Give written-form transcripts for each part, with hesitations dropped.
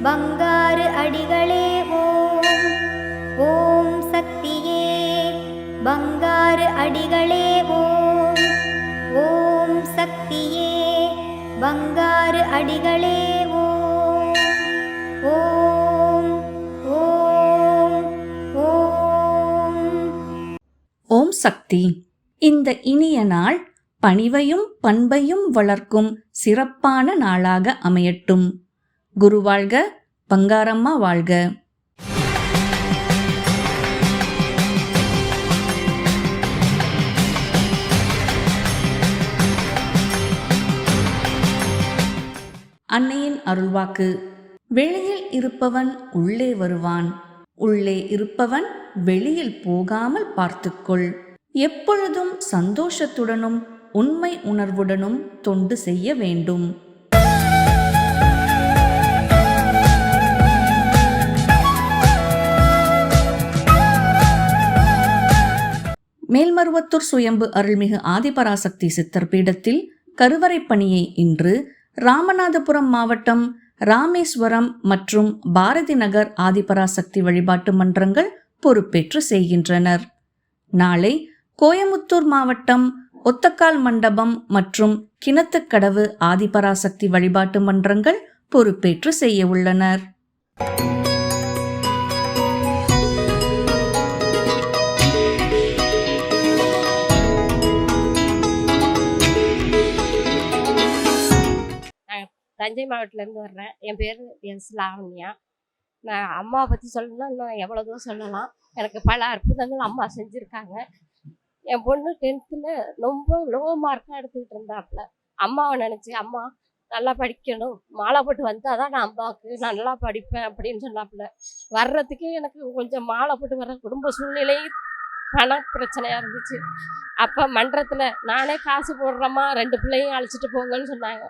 பங்காரு அடிகளே ஓம். ஓம் சக்தியே பங்காரு அடிகளே ஓம். ஓம் சக்தியே பங்காரு அடிகளே ஓம். ஓம் ஓம் ஓம். ஓம் சக்தி. இந்த இனிய நாள் பணிவையும் பண்பையும் வளர்க்கும் சிறப்பான நாளாக அமையட்டும். குரு வாழ்க, பங்காரம்மா வாழ்க. அன்னையின் அருள்வாக்கு. வெளியில் இருப்பவன் உள்ளே வருவான், உள்ளே இருப்பவன் வெளியில் போகாமல் பார்த்துக்கொள். எப்பொழுதும் சந்தோஷத்துடனும் உண்மை உணர்வுடனும் தொண்டு செய்ய வேண்டும். மேல்மருவத்தூர் சுயம்பு அருள்மிகு ஆதிபராசக்தி சித்தர் பீடத்தில் கருவறை பணியை இன்று ராமநாதபுரம் மாவட்டம் ராமேஸ்வரம் மற்றும் பாரதி நகர் ஆதிபராசக்தி வழிபாட்டு மன்றங்கள் பொறுப்பேற்று செய்கின்றனர். நாளை கோயமுத்தூர் மாவட்டம் ஒத்தக்கால் மண்டபம் மற்றும் கிணத்துக்கடவு ஆதிபராசக்தி வழிபாட்டு மன்றங்கள் பொறுப்பேற்று செய்ய உள்ளனர். தஞ்சை மாவட்டத்திலேருந்து வர்றேன். என் பேர் எஸ் லாவண்யா. நான் அம்மாவை பற்றி சொல்லணும்னா இன்னும் எவ்வளோ தூரம் சொல்லலாம். எனக்கு பல அற்புதங்கள் அம்மா செஞ்சுருக்காங்க. என் பொண்ணு 10th ரொம்ப லோ மார்க்காக எடுத்துக்கிட்டு இருந்தாப்புல. அம்மாவை நினச்சி அம்மா நல்லா படிக்கணும், மாலை போட்டு வந்தால் தான் நான் அம்மாவுக்கு நல்லா படிப்பேன் அப்படின்னு சொன்னாப்புல. வர்றதுக்கே எனக்கு கொஞ்சம் மாலை போட்டு வர்ற குடும்ப சூழ்நிலையும் பண பிரச்சனையாக இருந்துச்சு. அப்போ மன்றத்தில் நானே காசு போடுறேம்மா, 2 பிள்ளையும் அழைச்சிட்டு போங்கன்னு சொன்னாங்க.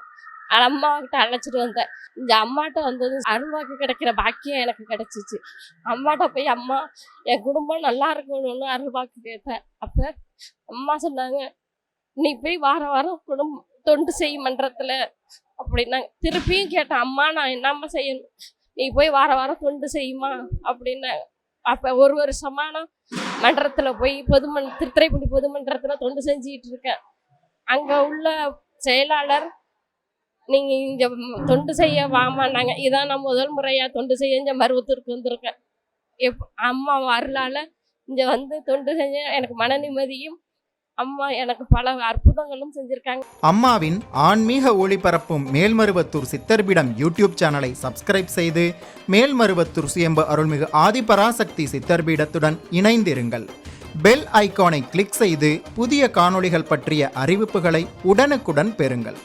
அம்மாக்கிட்ட அழைச்சிட்டு வந்தேன். இந்த அம்மாட்ட வந்தது அருள்வாக்கு கிடைக்கிற பாக்கியம் எனக்கு கிடைச்சிச்சு. அம்மாட்ட போய் அம்மா என் குடும்பம் நல்லா இருக்கணும்னு அருள்வாக்கு கேட்டேன். அப்போ அம்மா சொன்னாங்க, நீ போய் வாரம் தொண்டு செய் மன்றத்தில் அப்படின்னாங்க. திருப்பியும் கேட்டேன், அம்மா நான் என்னம்மா செய்யணும்? நீ போய் வாரம் தொண்டு செய்யுமா அப்படின்னாங்க. அப்போ ஒரு வருஷமான மன்றத்தில் போய் திருத்துறைப்பூண்டி பொதுமன்றத்தில் தொண்டு செஞ்சுக்கிட்டு இருக்கேன். அங்கே உள்ள செயலாளர், நீங்கள் இங்கே தொண்டு செய்ய வாமான்னாங்க. இதான் நான் முதல் முறையாக தொண்டு செய்ய இங்கே மருவத்தூருக்கு வந்திருக்கேன். அம்மா அருளால் இங்கே வந்து தொண்டு செஞ்ச எனக்கு மன நிம்மதியும் அம்மா எனக்கு பல அற்புதங்களும் செஞ்சுருக்காங்க. அம்மாவின் ஆன்மீக ஒளிபரப்பும் மேல்மருவத்தூர் சித்தர்பீடம் யூடியூப் சேனலை சப்ஸ்கிரைப் செய்து மேல்மருவத்தூர் சுயம்பு அருள்மிகு ஆதிபராசக்தி சித்தர்பீடத்துடன் இணைந்திருங்கள். பெல் ஐகானை கிளிக் செய்து புதிய காணொளிகள் பற்றிய அறிவிப்புகளை உடனுக்குடன் பெறுங்கள்.